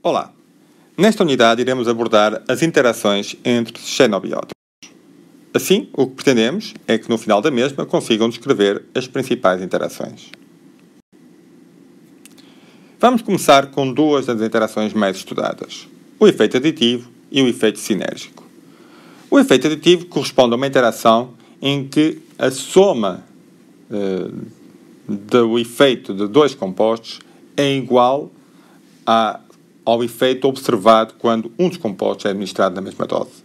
Olá! Nesta unidade iremos abordar as interações entre xenobióticos. Assim, o que pretendemos é que no final da mesma consigam descrever as principais interações. Vamos começar com duas das interações mais estudadas, o efeito aditivo e o efeito sinérgico. O efeito aditivo corresponde a uma interação em que a soma do efeito de dois compostos é igual ao efeito observado quando um dos compostos é administrado na mesma dose.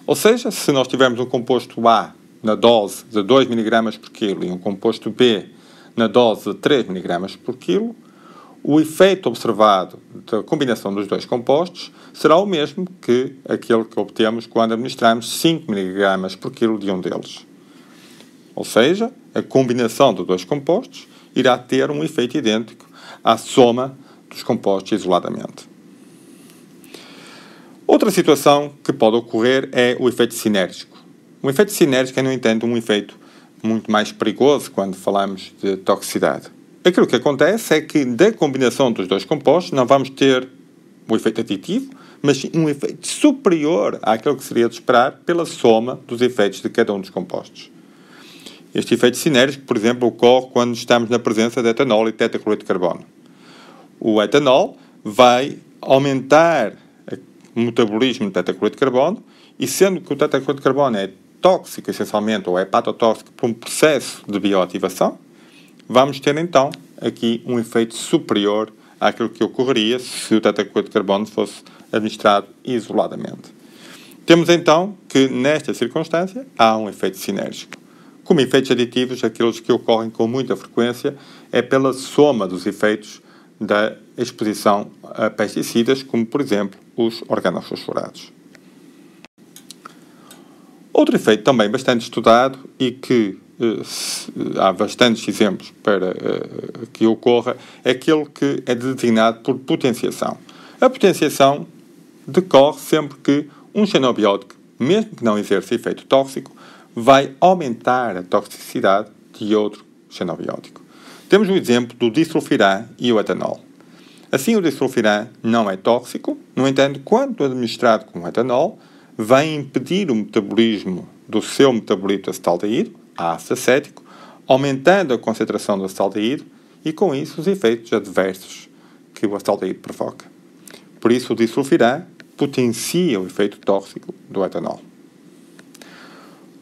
Ou seja, se nós tivermos um composto A na dose de 2 mg por quilo e um composto B na dose de 3 mg por quilo, o efeito observado da combinação dos dois compostos será o mesmo que aquele que obtemos quando administramos 5 mg por quilo de um deles. Ou seja, a combinação dos dois compostos irá ter um efeito idêntico à soma dos compostos isoladamente. Outra situação que pode ocorrer é o efeito sinérgico. O efeito sinérgico é, no entanto, um efeito muito mais perigoso quando falamos de toxicidade. Aquilo que acontece é que, da combinação dos dois compostos, não vamos ter o efeito aditivo, mas um efeito superior àquilo que seria de esperar pela soma dos efeitos de cada um dos compostos. Este efeito sinérgico, por exemplo, ocorre quando estamos na presença de etanol e tetracloreto de carbono. O etanol vai aumentar o metabolismo do tetracloreto de carbono e, sendo que o tetracloreto de carbono é tóxico, essencialmente, ou é hepatotóxico por um processo de bioativação, vamos ter, então, aqui um efeito superior àquilo que ocorreria se o tetracloreto de carbono fosse administrado isoladamente. Temos, então, que, nesta circunstância, há um efeito sinérgico. Como efeitos aditivos, aqueles que ocorrem com muita frequência é pela soma dos efeitos da exposição a pesticidas, como, por exemplo, os organofosforados. Outro efeito também bastante estudado e que há bastantes exemplos para que ocorra é aquele que é designado por potenciação. A potenciação decorre sempre que um xenobiótico, mesmo que não exerça efeito tóxico, vai aumentar a toxicidade de outro xenobiótico. Temos o exemplo do disulfiram e o etanol. Assim, o disulfiram não é tóxico, no entanto, quando administrado com etanol, vai impedir o metabolismo do seu metabolito acetaldeído, ácido acético, aumentando a concentração do acetaldeído e, com isso, os efeitos adversos que o acetaldeído provoca. Por isso, o disulfiram potencia o efeito tóxico do etanol.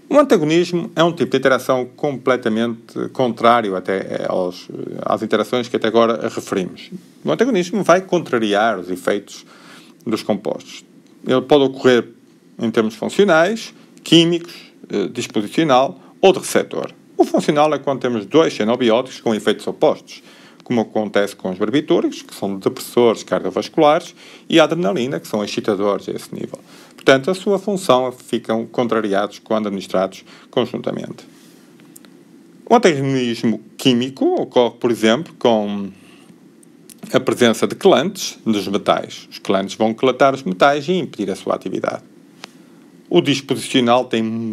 O antagonismo é um tipo de interação completamente contrário até às interações que até agora referimos. O antagonismo vai contrariar os efeitos dos compostos. Ele pode ocorrer em termos funcionais, químicos, disposicional ou de receptor. O funcional é quando temos dois xenobióticos com efeitos opostos, como acontece com os barbitúricos, que são depressores cardiovasculares, e a adrenalina, que são excitadores a esse nível. Portanto, a sua função ficam contrariados quando administrados conjuntamente. O antagonismo químico ocorre, por exemplo, com a presença de quelantes dos metais. Os quelantes vão quelatar os metais e impedir a sua atividade. O disposicional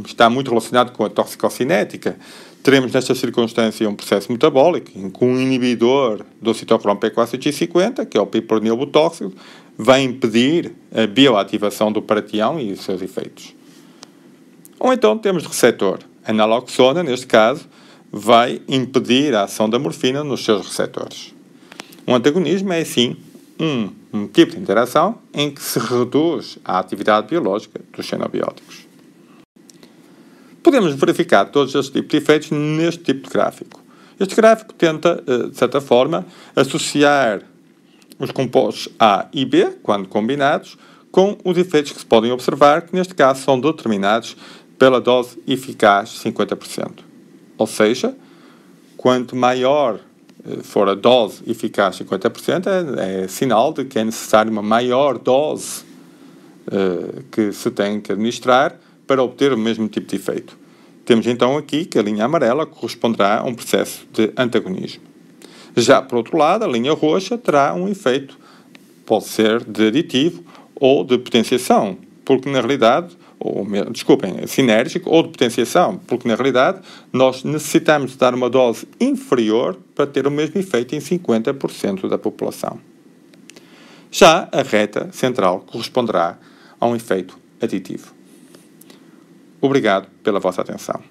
está muito relacionado com a toxicocinética. Teremos nesta circunstância um processo metabólico em que um inibidor do citocromo P450, que é o piperonil butóxico, vai impedir a bioativação do paratião e os seus efeitos. Ou então temos receptor. A naloxona, neste caso, vai impedir a ação da morfina nos seus receptores. O antagonismo é, assim, um tipo de interação em que se reduz a atividade biológica dos xenobióticos. Podemos verificar todos estes tipos de efeitos neste tipo de gráfico. Este gráfico tenta, de certa forma, associar os compostos A e B, quando combinados, com os efeitos que se podem observar, que neste caso são determinados pela dose eficaz 50%. Ou seja, quanto maior for a dose eficaz 50%, é sinal de que é necessário uma maior dose que se tem que administrar para obter o mesmo tipo de efeito. Temos então aqui que a linha amarela corresponderá a um processo de antagonismo. Já, por outro lado, a linha roxa terá um efeito, pode ser de aditivo ou de potenciação, porque na realidade, sinérgico ou de potenciação, porque na realidade nós necessitamos dar uma dose inferior para ter o mesmo efeito em 50% da população. Já a reta central corresponderá a um efeito aditivo. Obrigado pela vossa atenção.